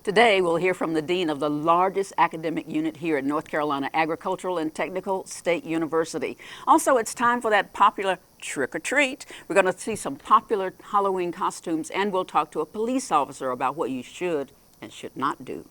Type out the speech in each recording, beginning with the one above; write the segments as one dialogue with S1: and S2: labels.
S1: Today, we'll hear from the dean of the largest academic unit here at North Carolina Agricultural and Technical State University. Also, it's time for that popular trick or treat. We're going to see some popular Halloween costumes, and we'll talk to a police officer about what you should and should not do.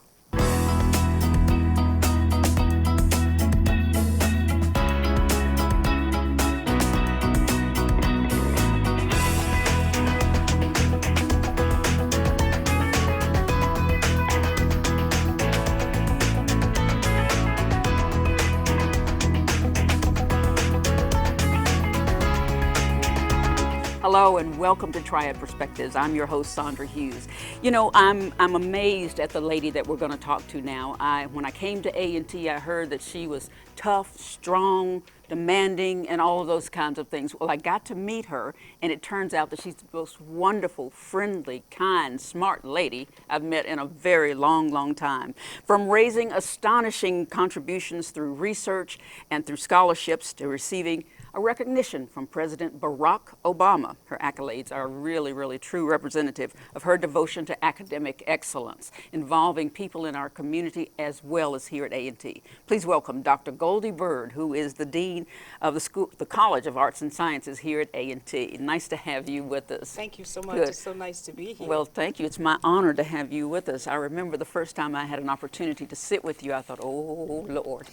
S1: Hello and welcome to Triad Perspectives. I'm your host, Sandra Hughes. You know, I'm amazed at the lady that we're going to talk to now. When I came to A&T, I heard that she was tough, strong, demanding, and all of those kinds of things. Well, I got to meet her, and it turns out that she's the most wonderful, friendly, kind, smart lady I've met in a very long time. From raising astonishing contributions through research and through scholarships to receiving a recognition from President Barack Obama. Her accolades are really true representative of her devotion to academic excellence, involving people in our community as well as here at A&T. Please welcome Dr. Goldie Byrd, who is the Dean of the College of Arts and Sciences here at A&T. Nice to have you with us.
S2: Thank you so much.
S1: Good.
S2: It's so nice to be here.
S1: Well, thank you. It's my honor to have you with us. I remember the first time I had an opportunity to sit with you, I thought, oh, Lord.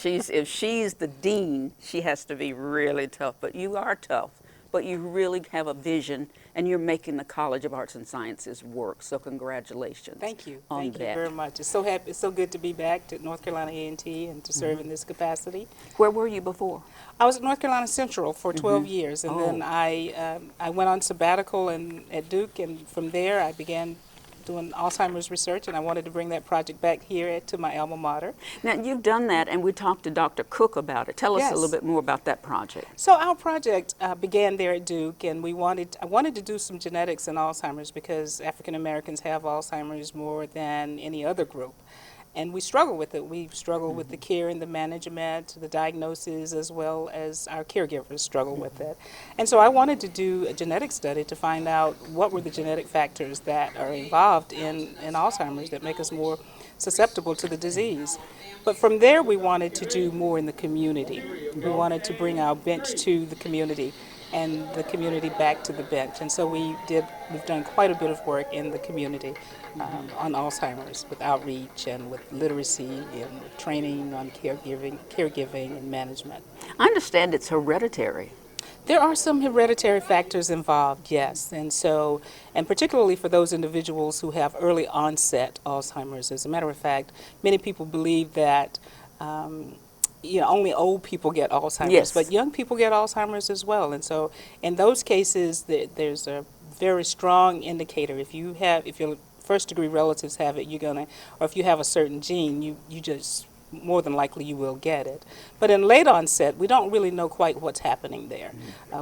S1: If she's the dean, she has to be really tough. But you are tough. But you really have a vision, and you're making the College of Arts and Sciences work. So congratulations.
S2: Thank you.
S1: On
S2: Thank
S1: that.
S2: you very much. It's so happy. It's so good to be back to North Carolina A&T and to serve in this capacity.
S1: Where were you before?
S2: I was at North Carolina Central for 12 years, and then I went on sabbatical at Duke, and from there I began doing Alzheimer's research, and I wanted to bring that project back here to my alma mater.
S1: Now, you've done that, and we talked to Dr. Cook about it. Tell us
S2: Yes.
S1: a little bit more about that project.
S2: So our project began there at Duke, and I wanted to do some genetics in Alzheimer's because African Americans have Alzheimer's more than any other group. And we struggle with it. We struggle with the care and the management, the diagnosis, as well as our caregivers struggle with it. And so I wanted to do a genetic study to find out what were the genetic factors that are involved in Alzheimer's that make us more susceptible to the disease. But from there, we wanted to do more in the community. We wanted to bring our bench to the community and the community back to the bench. And so we've done quite a bit of work in the community on Alzheimer's with outreach and with literacy and with training on caregiving and management.
S1: I understand it's hereditary.
S2: There are some hereditary factors involved, yes, and particularly for those individuals who have early onset Alzheimer's. As a matter of fact, many people believe that only old people get Alzheimer's,
S1: yes,
S2: but young people get Alzheimer's as well. And so in those cases, there's a very strong indicator. If your first degree relatives have it, or if you have a certain gene, you just more than likely you will get it. But in late onset, we don't really know quite what's happening there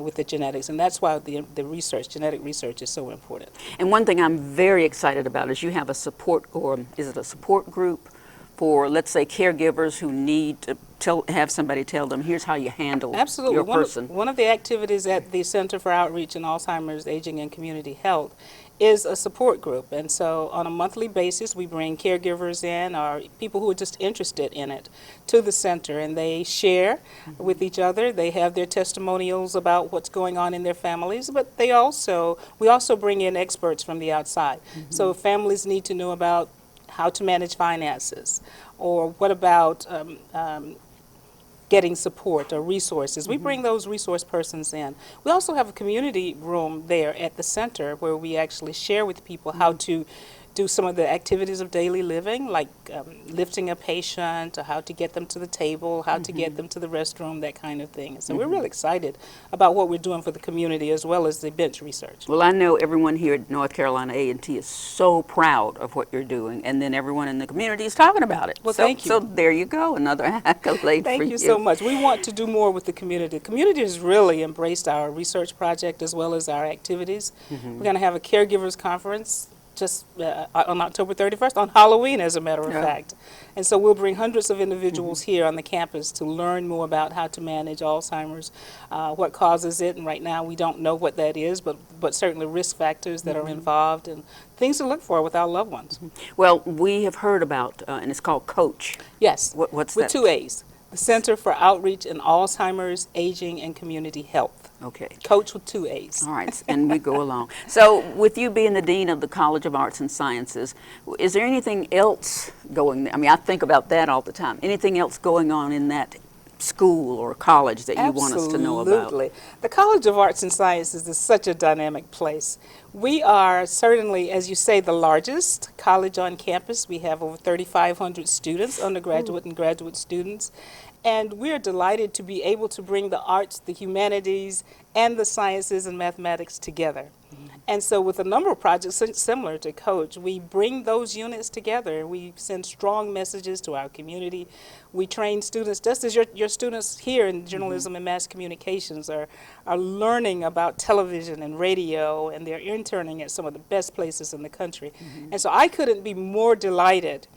S2: with the genetics, and that's why the genetic research is so important.
S1: And one thing I'm very excited about is you have a support, or is it a support group for, let's say, caregivers who need to have somebody tell them, here's how you handle
S2: Absolutely.
S1: your person.
S2: One of the activities at the Center for Outreach in Alzheimer's, Aging, and Community Health is a support group. And so on a monthly basis, we bring caregivers in or people who are just interested in it to the center, and they share with each other. They have their testimonials about what's going on in their families, but we also bring in experts from the outside. So families need to know about how to manage finances, or what about getting support or resources. We bring those resource persons in. We also have a community room there at the center where we actually share with people how to do some of the activities of daily living, like lifting a patient, or how to get them to the table, how to get them to the restroom, that kind of thing. So we're really excited about what we're doing for the community as well as the bench research.
S1: Well, I know everyone here at North Carolina A&T is so proud of what you're doing, and then everyone in the community is talking about it.
S2: Well, thank you.
S1: So there you go, another accolade for you.
S2: Thank you so much. We want to do more with the community. The community has really embraced our research project as well as our activities. We're going to have a caregivers conference just on October 31st, on Halloween, as a matter of
S1: Yeah.
S2: fact. And so we'll bring hundreds of individuals here on the campus to learn more about how to manage Alzheimer's, what causes it, and right now we don't know what that is, but certainly risk factors that are involved and things to look for with our loved ones.
S1: Well, we have heard about, and it's called COACH.
S2: Yes,
S1: What's
S2: with
S1: that?
S2: 2 A's. The Center for Outreach in Alzheimer's, Aging, and Community Health.
S1: Okay.
S2: Coach with 2 A's.
S1: All right, and we go along. So, with you being the Dean of the College of Arts and Sciences, is there anything else going, I mean, I think about that all the time. Anything else going on in that school or college that you want us to know about?
S2: Absolutely. The College of Arts and Sciences is such a dynamic place. We are certainly, as you say, the largest college on campus. We have over 3,500 students, undergraduate and graduate students. And we are delighted to be able to bring the arts, the humanities, and the sciences and mathematics together. And so with a number of projects similar to COACH, we bring those units together. We send strong messages to our community. We train students, just as your students here in journalism and mass communications are learning about television and radio, and they're interning at some of the best places in the country. And so I couldn't be more delighted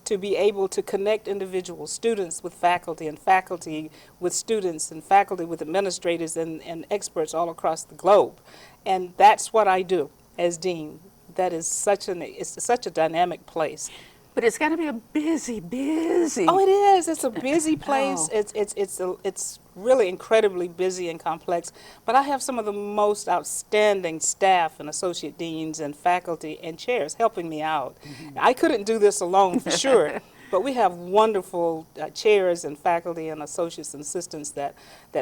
S2: to be able to connect individual students with faculty, and faculty with students, and faculty with administrators and experts all across the globe. And that's what I do as dean. That is it's such a dynamic place.
S1: But it's got to be a busy.
S2: Oh, it is. It's a busy place.
S1: Oh.
S2: It's really incredibly busy and complex. But I have some of the most outstanding staff and associate deans and faculty and chairs helping me out. I couldn't do this alone for sure. But we have wonderful chairs and faculty and associates and assistants that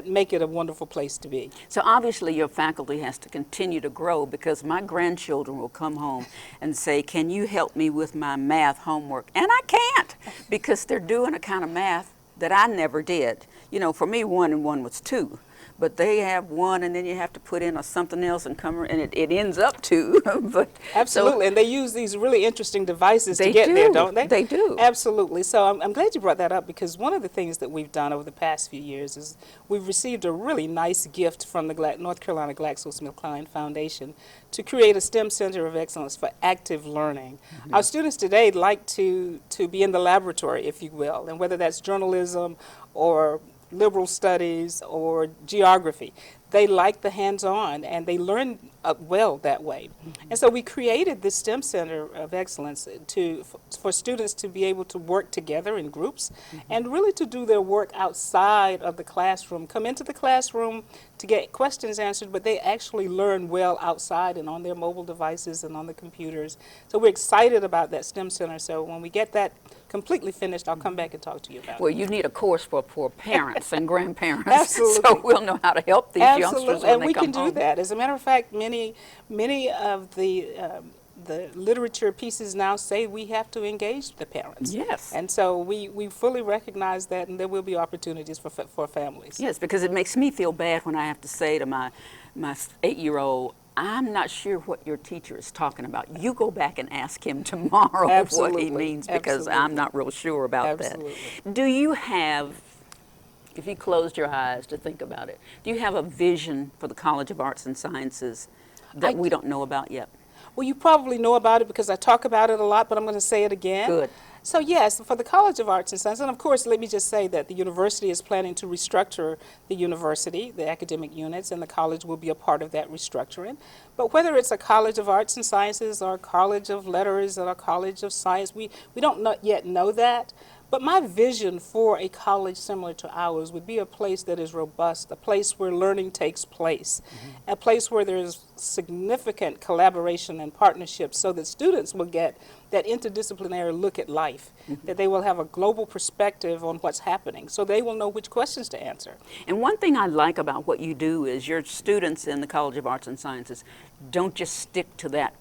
S2: make it a wonderful place to be.
S1: So obviously your faculty has to continue to grow, because my grandchildren will come home and say, can you help me with my math homework? And I can't, because they're doing a kind of math that I never did. You know, for me, 1 and 1 was 2. But they have 1, and then you have to put in something else and come, and it ends up 2. But
S2: absolutely, and they use these really interesting devices to get there, don't they?
S1: They do.
S2: Absolutely. So I'm glad you brought that up, because one of the things that we've done over the past few years is we've received a really nice gift from the North Carolina GlaxoSmithKline Foundation to create a STEM Center of Excellence for active learning. Our students today like to be in the laboratory, if you will, and whether that's journalism or liberal studies or geography, they like the hands-on, and they learn well that way. And so we created this STEM Center of Excellence for students to be able to work together in groups and really to do their work outside of the classroom, come into the classroom to get questions answered, but they actually learn well outside and on their mobile devices and on the computers. So we're excited about that STEM Center. So when we get that completely finished, I'll come back and talk to you about it.
S1: Well, you need a course for parents and grandparents.
S2: Absolutely.
S1: So we'll know how to help these youngsters when
S2: and
S1: they
S2: we
S1: come
S2: can do
S1: home.
S2: that. As a matter of fact, many of the literature pieces now say we have to engage the parents.
S1: Yes.
S2: And so we fully recognize that, and there will be opportunities for families.
S1: Yes, because it makes me feel bad when I have to say to my 8-year-old, I'm not sure what your teacher is talking about. You go back and ask him tomorrow what he means, because I'm not real sure about that. Do you have, if you closed your eyes to think about it, do you have a vision for the College of Arts and Sciences that we don't know about yet?
S2: Well, you probably know about it because I talk about it a lot, but I'm going to say it again.
S1: Good.
S2: So yes, for the College of Arts and Sciences, and of course, let me just say that the university is planning to restructure the university, the academic units, and the college will be a part of that restructuring. But whether it's a College of Arts and Sciences or a College of Letters or a College of Science, we don't yet know that. But my vision for a college similar to ours would be a place that is robust, a place where learning takes place, a place where there is significant collaboration and partnership, so that students will get that interdisciplinary look at life, that they will have a global perspective on what's happening, so they will know which questions to answer.
S1: And one thing I like about what you do is your students in the College of Arts and Sciences don't just stick to that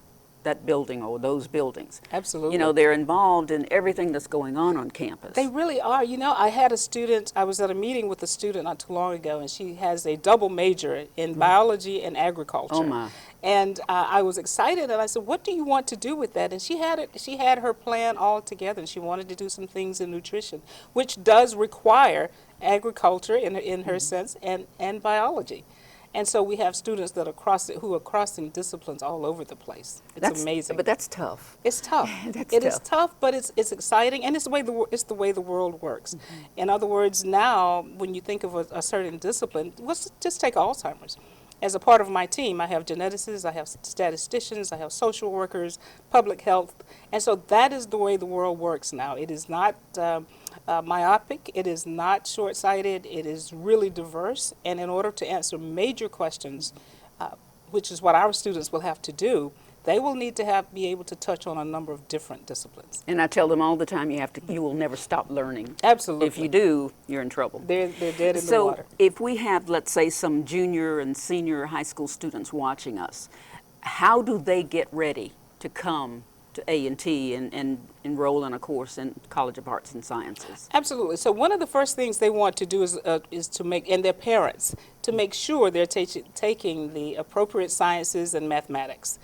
S1: building or those buildings.
S2: Absolutely.
S1: You know, they're involved in everything that's going on campus.
S2: They really are. You know, I had a student, I was at a meeting with a student not too long ago, and she has a double major in biology and agriculture.
S1: Oh my.
S2: And I was excited, and I said, what do you want to do with that? And she had her plan all together, and she wanted to do some things in nutrition, which does require agriculture in her sense, and biology. And so we have students that are who are crossing disciplines all over the place. It's amazing.
S1: But that's tough.
S2: It's tough.
S1: That's
S2: It is tough, but it's exciting, and it's the way the world works. In other words, now when you think of a certain discipline, let's just take Alzheimer's. As a part of my team, I have geneticists, I have statisticians, I have social workers, public health, and so that is the way the world works now. It is not myopic, it is not short-sighted, it is really diverse, and in order to answer major questions, which is what our students will have to do, they will need to be able to touch on a number of different disciplines.
S1: And I tell them all the time, you will never stop learning.
S2: Absolutely.
S1: If you do, you're in trouble.
S2: They're dead in the water.
S1: So if we have, let's say, some junior and senior high school students watching us, how do they get ready to come to A&T and enroll in a course in College of Arts and Sciences?
S2: Absolutely. So one of the first things they want to do is to make, and their parents, to make sure they're taking the appropriate sciences and mathematics.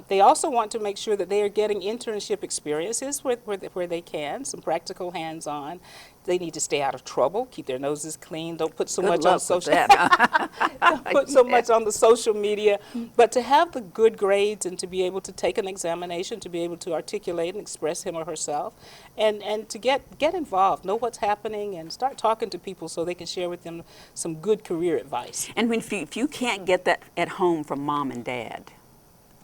S2: They also want to make sure that they are getting internship experiences where they can, some practical hands-on. They need to stay out of trouble, keep their noses clean, don't put so much on social don't put so much on the social media, but to have the good grades and to be able to take an examination, to be able to articulate and express him or herself, and to get involved, know what's happening, and start talking to people so they can share with them some good career advice.
S1: And if you can't get that at home from mom and dad,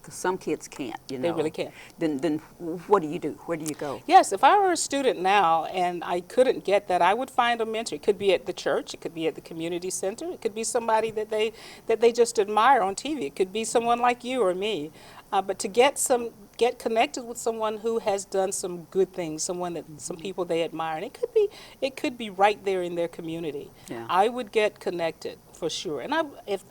S1: because some kids can't, you know.
S2: They really can't.
S1: Then what do you do? Where do you go?
S2: Yes, if I were a student now and I couldn't get that, I would find a mentor. It could be at the church, it could be at the community center, it could be somebody that they just admire on TV. It could be someone like you or me. But to get connected with someone who has done some good things, some people they admire, and it could be right there in their community.
S1: Yeah.
S2: I would get connected for sure, and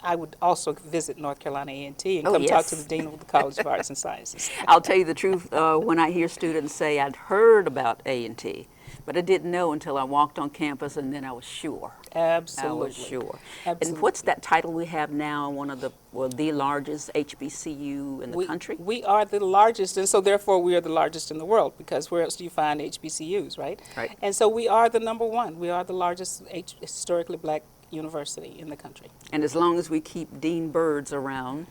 S2: I would also visit North Carolina A&T and
S1: Oh,
S2: come talk
S1: yes.
S2: to the dean of the College of Arts and Sciences.
S1: I'll tell you the truth. When I hear students say I'd heard about A&T, but I didn't know until I walked on campus, and then I was sure.
S2: Absolutely.
S1: I was sure.
S2: Absolutely.
S1: And what's that title we have now? One of the largest HBCU in the country?
S2: We are the largest, and so therefore we are the largest in the world, because where else do you find HBCUs, right?
S1: Right.
S2: And so we are the number one. We are the largest historically black university in the country.
S1: And as long as we keep Dean Byrds around,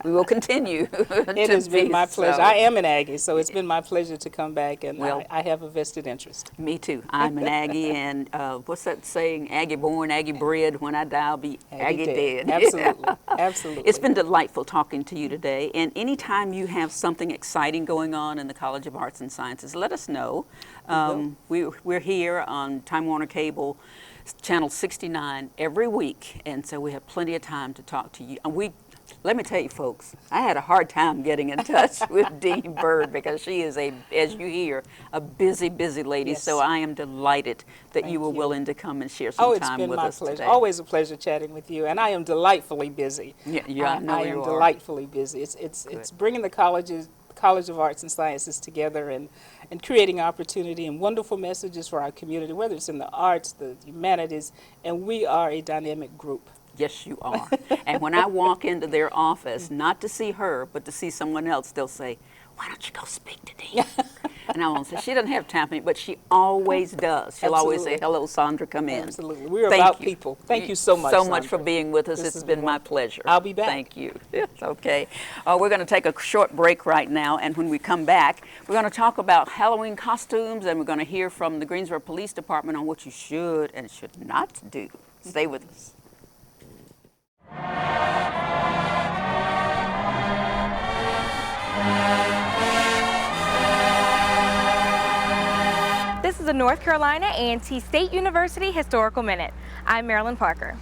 S1: we will continue.
S2: It has been my pleasure.
S1: So.
S2: I am an Aggie, so it's been my pleasure to come back, and
S1: Well,
S2: I have a vested interest.
S1: Me too. I'm an Aggie, and what's that saying? Aggie born, Aggie bred. When I die, I'll be Aggie dead.
S2: Absolutely. Absolutely.
S1: It's been delightful talking to you today. And anytime you have something exciting going on in the College of Arts and Sciences, let us know. We're here on Time Warner Cable, Channel 69 every week, and so we have plenty of time to talk to you. And let me tell you, folks, I had a hard time getting in touch with Dean Byrd, because she is, as you hear, a busy, busy lady.
S2: Yes.
S1: So I am delighted that you were willing to come and share some time with us today. Oh, it's been my
S2: pleasure. Always a pleasure chatting with you, and I am delightfully busy.
S1: Yeah, I know
S2: I
S1: you
S2: am
S1: are.
S2: delightfully busy. It's bringing the College of Arts and Sciences together and creating opportunity and wonderful messages for our community, whether it's in the arts, the humanities, and we are a dynamic group.
S1: Yes, you are. And when I walk into their office, not to see her, but to see someone else, they'll say, "Why don't you go speak to Dean?" And I won't say, she doesn't have time for me, but she always does. She'll always say, "Hello, Sandra, come in."
S2: Absolutely. We're
S1: Thank
S2: about
S1: you.
S2: people. Thank you so much,
S1: So much
S2: Sandra.
S1: for being with us.
S2: This
S1: It's been my pleasure.
S2: I'll be back.
S1: Thank you. It's okay. We're going to take a short break right now, and when we come back, we're going to talk about Halloween costumes, and we're going to hear from the Greensboro Police Department on what you should and should not do. Stay with us.
S3: This is the North Carolina A&T State University Historical Minute. I'm Marilyn Parker.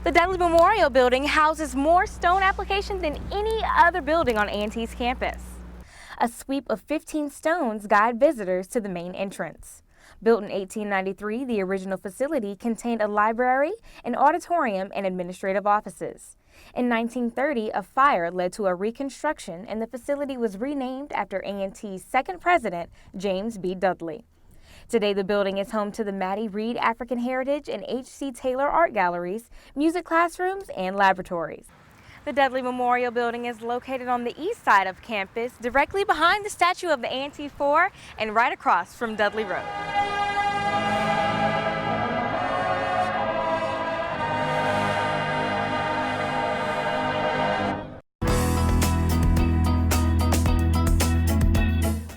S3: The Dudley Memorial Building houses more stone applications than any other building on A&T's campus. A sweep of 15 stones guide visitors to the main entrance. Built in 1893, the original facility contained a library, an auditorium, and administrative offices. In 1930, a fire led to a reconstruction, and the facility was renamed after A&T's second president, James B. Dudley. Today, the building is home to the Maddie Reed African Heritage and H.C. Taylor Art Galleries, music classrooms, and laboratories. The Dudley Memorial Building is located on the east side of campus, directly behind the statue of the A&T 4 and right across from Dudley Road.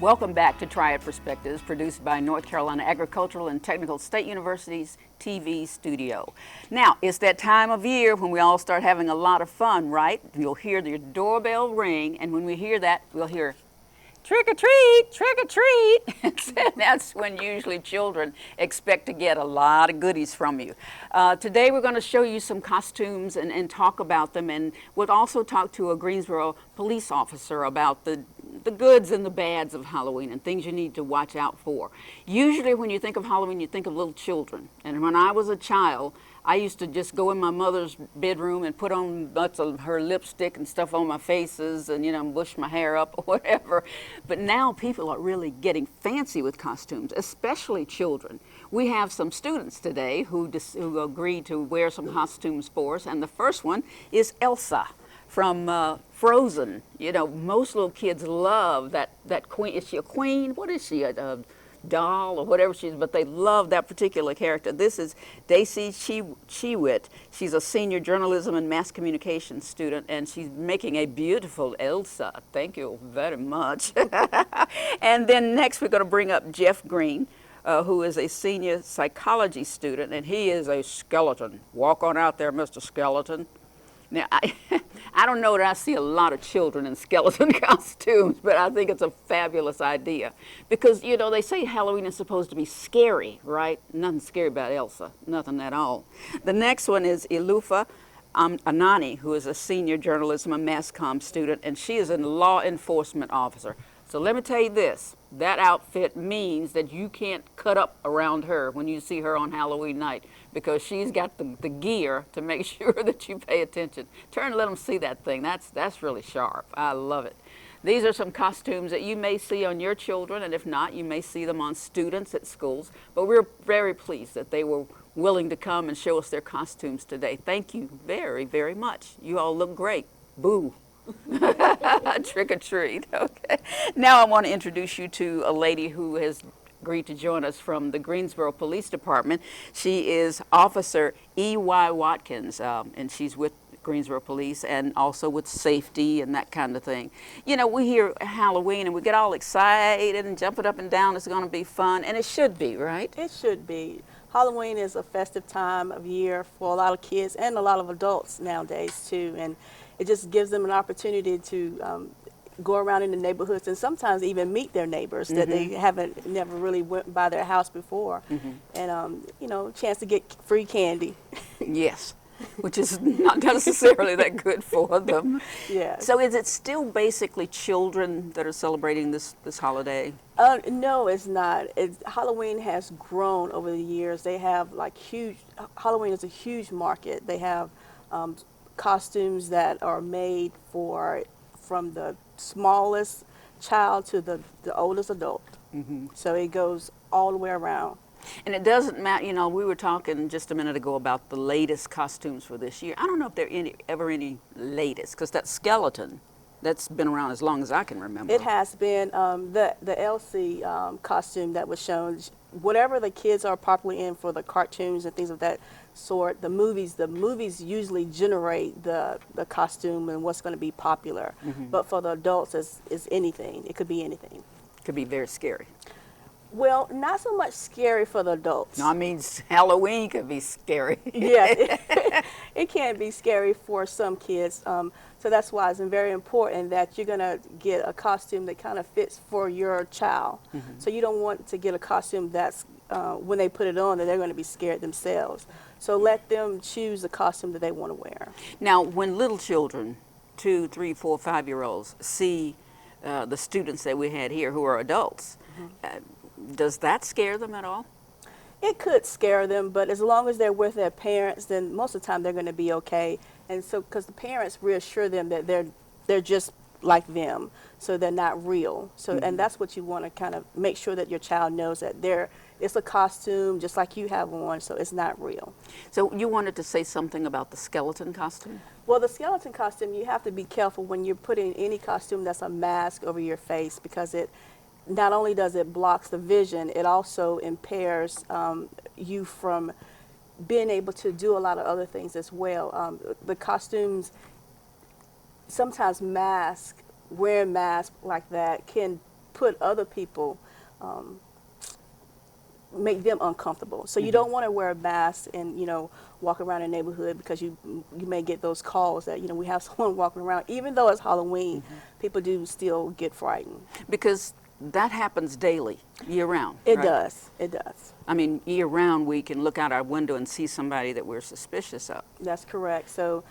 S1: Welcome back to Triad Perspectives, produced by North Carolina Agricultural and Technical State University's TV studio. Now, it's that time of year when we all start having a lot of fun, right? You'll hear your doorbell ring, and when we hear that, we'll hear, trick or treat, trick or treat. And that's when usually children expect to get a lot of goodies from you. Today we're going to show you some costumes and talk about them, and we'll also talk to a Greensboro police officer about the goods and the bads of Halloween and things you need to watch out for. Usually when you think of Halloween, you think of little children. And when I was a child, I used to just go in my mother's bedroom and put on lots of her lipstick and stuff on my faces and, bush my hair up or whatever. But now people are really getting fancy with costumes, especially children. We have some students today who agreed to wear some costumes for us, and the first one is Elsa from Frozen. Most little kids love that queen. Is she a queen? What is she, a doll or whatever she is? But they love that particular character. This is Daisy Chewitt. She's a senior journalism and mass communication student, and she's making a beautiful Elsa. Thank you very much. And then next we're going to bring up Jeff Green, who is a senior psychology student, and he is a skeleton. Walk on out there, Mr. Skeleton. Now, I don't know that I see a lot of children in skeleton costumes, but I think it's a fabulous idea. Because, they say Halloween is supposed to be scary, right? Nothing scary about Elsa, nothing at all. The next one is Ilufa Anani, who is a senior journalism and mass comm student, and she is a law enforcement officer. So let me tell you this, that outfit means that you can't cut up around her when you see her on Halloween night, because she's got the gear to make sure that you pay attention. Turn and let them see that thing. That's really sharp. I love it. These are some costumes that you may see on your children, and if not, you may see them on students at schools. But we're very pleased that they were willing to come and show us their costumes today. Thank you very, very much. You all look great. Boo. Trick or treat. Okay. Now I want to introduce you to a lady who has agreed to join us from the Greensboro Police Department. She is Officer E.Y. Watkins, and she's with Greensboro Police and also with safety and that kind of thing. We hear Halloween and we get all excited and jumping up and down. It's going to be fun, and it should be, right?
S4: It should be. Halloween is a festive time of year for a lot of kids and a lot of adults nowadays too, and it just gives them an opportunity to go around in the neighborhoods and sometimes even meet their neighbors that they never really went by their house before, and chance to get free candy.
S1: Yes, which is not necessarily that good for them.
S4: Yeah.
S1: So is it still basically children that are celebrating this holiday?
S4: No, it's not. Halloween has grown over the years. They have Halloween is a huge market. They have costumes that are made from the smallest child to the oldest adult. So it goes all the way around.
S1: And it doesn't matter, we were talking just a minute ago about the latest costumes for this year. I don't know if there are ever any latest, because that skeleton, that's been around as long as I can remember.
S4: It has been. The Elsie costume that was shown, whatever the kids are popularly in for the cartoons and things of that sort, the movies usually generate the costume and what's going to be popular. But for the adults, it's anything. It could be anything.
S1: Could be very scary.
S4: Well, not so much scary for the adults.
S1: No, I mean Halloween could be scary.
S4: Yeah, it can be scary for some kids. So that's why it's very important that you're going to get a costume that kind of fits for your child. So you don't want to get a costume that's, when they put it on, that they're going to be scared themselves. So let them choose the costume that they want to wear.
S1: Now, when little children, 2, 3, 4, 5-year-olds, see the students that we had here who are adults, does that scare them at all?
S4: It could scare them, but as long as they're with their parents, then most of the time they're going to be okay. And so, because the parents reassure them that they're just like them, so they're not real. So, and that's what you want to kind of make sure that your child knows, that it's a costume just like you have on, so it's not real.
S1: So you wanted to say something about the skeleton costume?
S4: Well, the skeleton costume, you have to be careful when you're putting any costume that's a mask over your face, because it not only does it blocks the vision, it also impairs you from being able to do a lot of other things as well. The costumes, sometimes wearing masks like that can put other people, make them uncomfortable. So you don't want to wear a mask and, you know, walk around the neighborhood, because you may get those calls that, you know, we have someone walking around. Even though it's Halloween, people do still get frightened.
S1: Because that happens daily, year round.
S4: It
S1: right?
S4: does. It does.
S1: I mean, year round, we can look out our window and see somebody that we're suspicious of.
S4: That's correct. So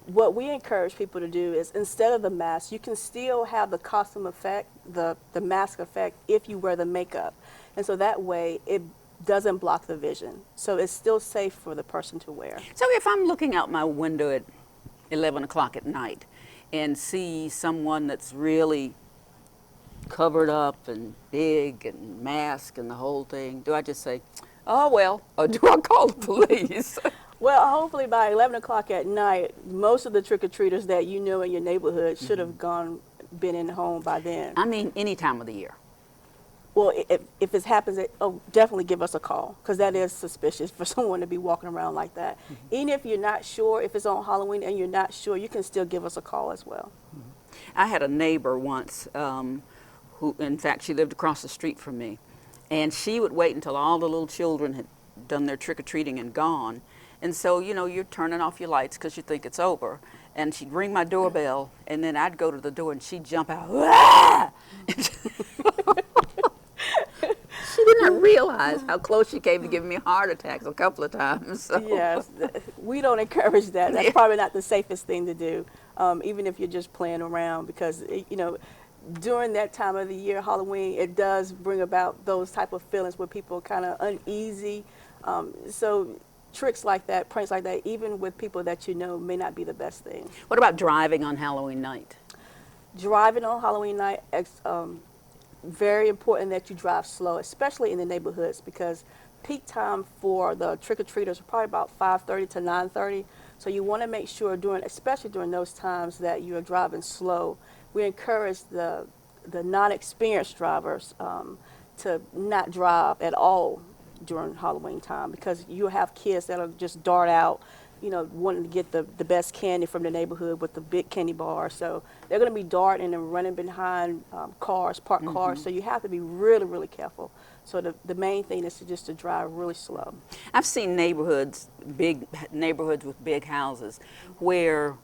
S4: what we encourage people to do is, instead of the mask, you can still have the costume effect, the mask effect, if you wear the makeup. And so that way it doesn't block the vision. So it's still safe for the person to wear.
S1: So if I'm looking out my window at 11 o'clock at night and see someone that's really covered up and big and masked and the whole thing, do I just say, oh, well, or do I call the police?
S4: Well, hopefully by 11 o'clock at night, most of the trick-or-treaters that you know in your neighborhood should have been in home by then.
S1: I mean, any time of the year.
S4: Well, if it happens, definitely give us a call, because that is suspicious for someone to be walking around like that. Even if you're not sure, if it's on Halloween and you're not sure, you can still give us a call as well.
S1: I had a neighbor once who, in fact, she lived across the street from me, and she would wait until all the little children had done their trick-or-treating and gone. And so, you know, you're turning off your lights because you think it's over. And she'd ring my doorbell, and then I'd go to the door, and she'd jump out. "Ah!" She did not realize how close she came to giving me heart attacks a couple of times. So.
S4: Yes, we don't encourage that. That's probably not the safest thing to do, even if you're just playing around, because, you know, during that time of the year, Halloween, it does bring about those type of feelings where people are kind of uneasy. So tricks like that, pranks like that, even with people that you know, may not be the best thing.
S1: What about driving on Halloween night?
S4: Driving on Halloween night, very important that you drive slow, especially in the neighborhoods, because peak time for the trick-or-treaters are probably about 5:30 to 9:30. So you want to make sure, especially during those times, that you're driving slow. We encourage the non-experienced drivers to not drive at all during Halloween time, because you have kids that'll just dart out, you know, wanting to get the best candy from the neighborhood with the big candy bar. So they're going to be darting and running behind parked cars. So you have to be really, really careful. So the main thing is just to drive really slow.
S1: I've seen big neighborhoods with big houses where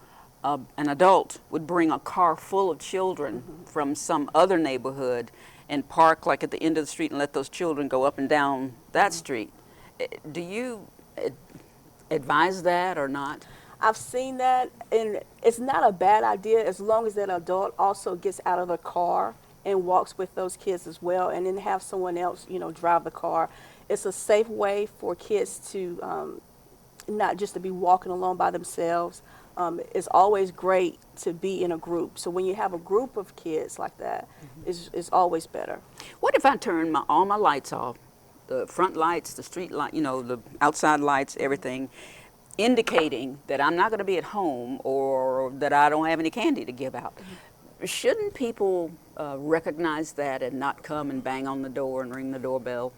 S1: an adult would bring a car full of children from some other neighborhood and park like at the end of the street and let those children go up and down that street. Do you advise that or not?
S4: I've seen that, and it's not a bad idea as long as that adult also gets out of the car and walks with those kids as well, and then have someone else, you know, drive the car. It's a safe way for kids to not just to be walking alone by themselves. It's always great to be in a group. So when you have a group of kids like that, it's always better.
S1: What if I turn all my lights off? The front lights, the street light, you know, the outside lights, everything, indicating that I'm not going to be at home or that I don't have any candy to give out. Shouldn't people recognize that and not come and bang on the door and ring the doorbell?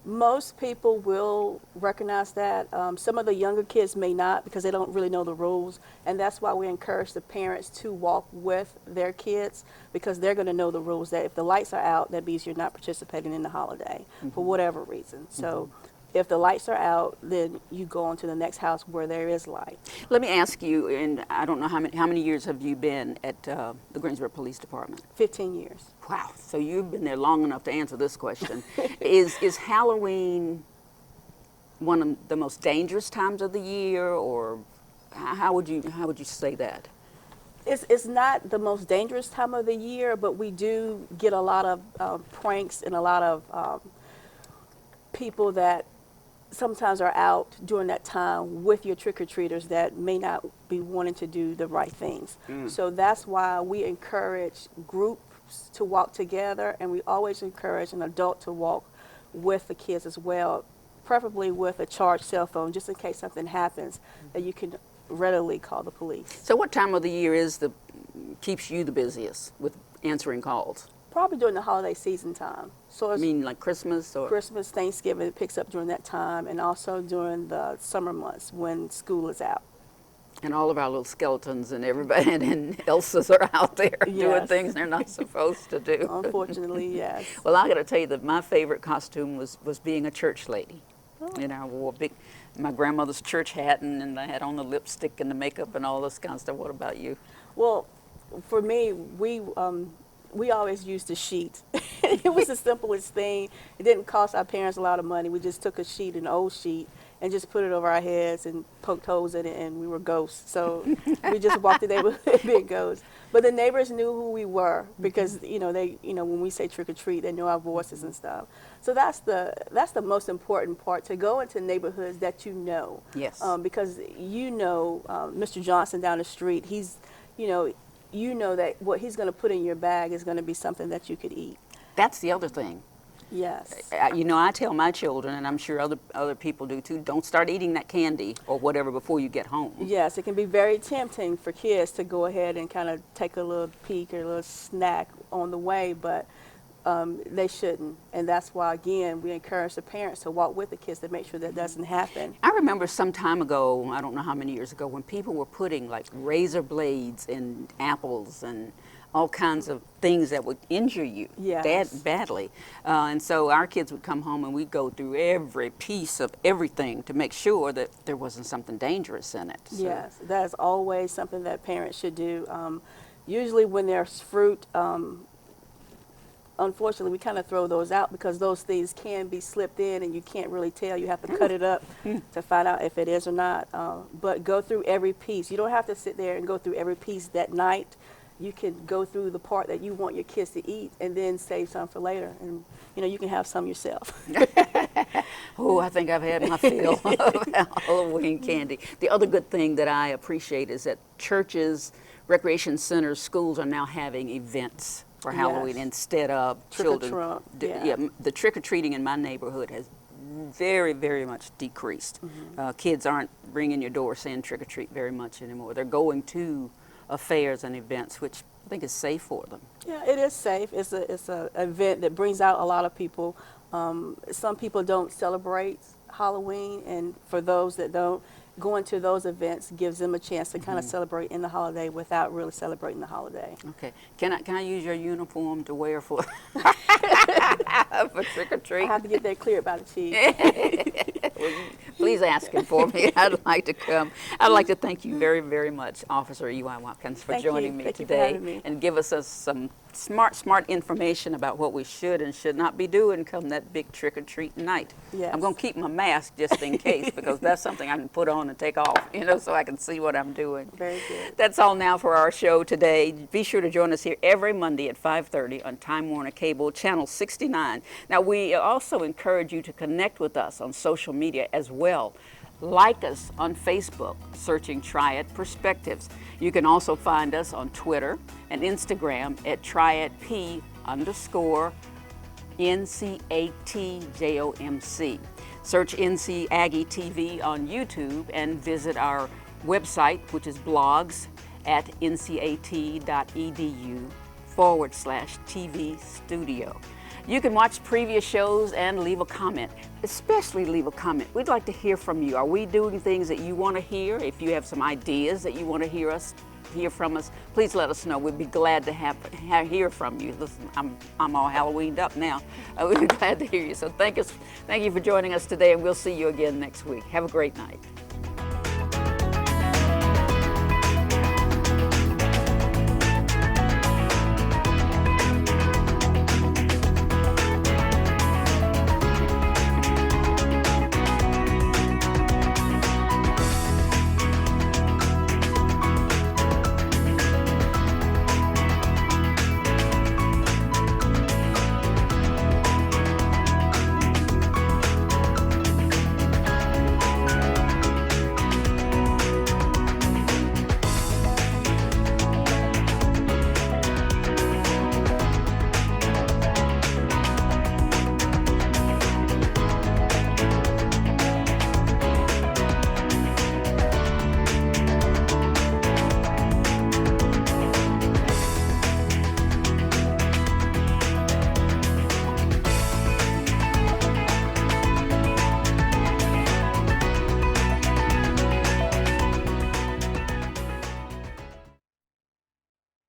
S4: Most people will recognize that. Some of the younger kids may not, because they don't really know the rules, and that's why we encourage the parents to walk with their kids, because they're going to know the rules, that if the lights are out, that means you're not participating in the holiday for whatever reason. So if the lights are out, then you go on to the next house where there is light.
S1: Let me ask you, and I don't know how many years have you been at the Greensboro Police Department?
S4: 15 years.
S1: Wow, so you've been there long enough to answer this question. Is Halloween one of the most dangerous times of the year, or how would you say that?
S4: It's not the most dangerous time of the year, but we do get a lot of pranks and a lot of people that sometimes are out during that time with your trick-or-treaters that may not be wanting to do the right things. So that's why we encourage groups to walk together, and we always encourage an adult to walk with the kids as well, preferably with a charged cell phone, just in case something happens, that you can readily call the police.
S1: So what time of the year keeps you the busiest with answering calls?
S4: Probably during the holiday season time. So
S1: I
S4: it's
S1: mean, like Christmas or?
S4: Christmas, Thanksgiving, it picks up during that time, and also during the summer months when school is out.
S1: And all of our little skeletons and everybody and Elsas are out there doing
S4: Yes.
S1: things they're not supposed to do.
S4: Unfortunately, yes.
S1: Well, I got to tell you that my favorite costume was being a church lady. You know, I wore my grandmother's church hat, and I had on the lipstick and the makeup and all this kind of stuff. What about you?
S4: Well, for me, we always used a sheet. It was the simplest thing. It didn't cost our parents a lot of money. We just took a sheet, an old sheet, and just put it over our heads and poked holes in it, and we were ghosts. So we just walked the neighborhood being ghosts. But the neighbors knew who we were because when we say trick or treat, they know our voices and stuff. So that's the most important part, to go into neighborhoods that you know.
S1: Yes.
S4: Because Mr. Johnson down the street, he's you know that what he's going to put in your bag is going to be something that you could eat.
S1: That's the other thing.
S4: Yes.
S1: I tell my children, and I'm sure other people do too, don't start eating that candy or whatever before you get home.
S4: Yes, it can be very tempting for kids to go ahead and kind of take a little peek or a little snack on the way, but they shouldn't. And that's why, again, we encourage the parents to walk with the kids to make sure that doesn't happen.
S1: I remember some time ago, I don't know how many years ago, when people were putting like razor blades in apples and all kinds of things that would injure you badly. And so our kids would come home and we'd go through every piece of everything to make sure that there wasn't something dangerous in it. So.
S4: Yes, that is always something that parents should do. Usually when there's fruit, unfortunately, we kind of throw those out because those things can be slipped in and you can't really tell. You have to cut it up to find out if it is or not. But go through every piece. You don't have to sit there and go through every piece that night. You can go through the part that you want your kids to eat and then save some for later. And, you can have some yourself.
S1: Oh, I think I've had my fill of Halloween candy. The other good thing that I appreciate is that churches, recreation centers, schools are now having events for Halloween instead of children. The trick-or-treating in my neighborhood has very, very much decreased. Kids aren't ringing your door saying trick-or-treat very much anymore. They're going to affairs and events, which I think is safe for them.
S4: Yeah, it is safe. It's a event that brings out a lot of people. Some people don't celebrate Halloween, and for those that don't, going to those events gives them a chance to kind of celebrate in the holiday without really celebrating the holiday.
S1: Okay. Can I use your uniform to wear for for trick or treat?
S4: I have to get that cleared by the chief.
S1: Well, please ask him for me. I'd like to come. I'd like to thank you very, very much, Officer Eli Watkins, for joining me today and give us some smart information about what we should and should not be doing come that big trick or treat night.
S4: Yes.
S1: I'm going to keep my mask just in case because that's something I can put on and take off, so I can see what I'm doing.
S4: Very good.
S1: That's all now for our show today. Be sure to join us here every Monday at 5:30 on Time Warner Cable, Channel 69. Now, we also encourage you to connect with us on social media as well. Like us on Facebook, searching Triad Perspectives. You can also find us on Twitter and Instagram at TriadP_NCATJOMC. Search NC Aggie TV on YouTube and visit our website, which is blogs at ncat.edu/TV studio. You can watch previous shows and leave a comment, especially leave a comment. We'd like to hear from you. Are we doing things that you want to hear? If you have some ideas that you want to hear from us, please let us know. We'd be glad to hear from you. Listen, I'm all Halloweened up now. We'd be glad to hear you. So thank you for joining us today, and we'll see you again next week. Have a great night.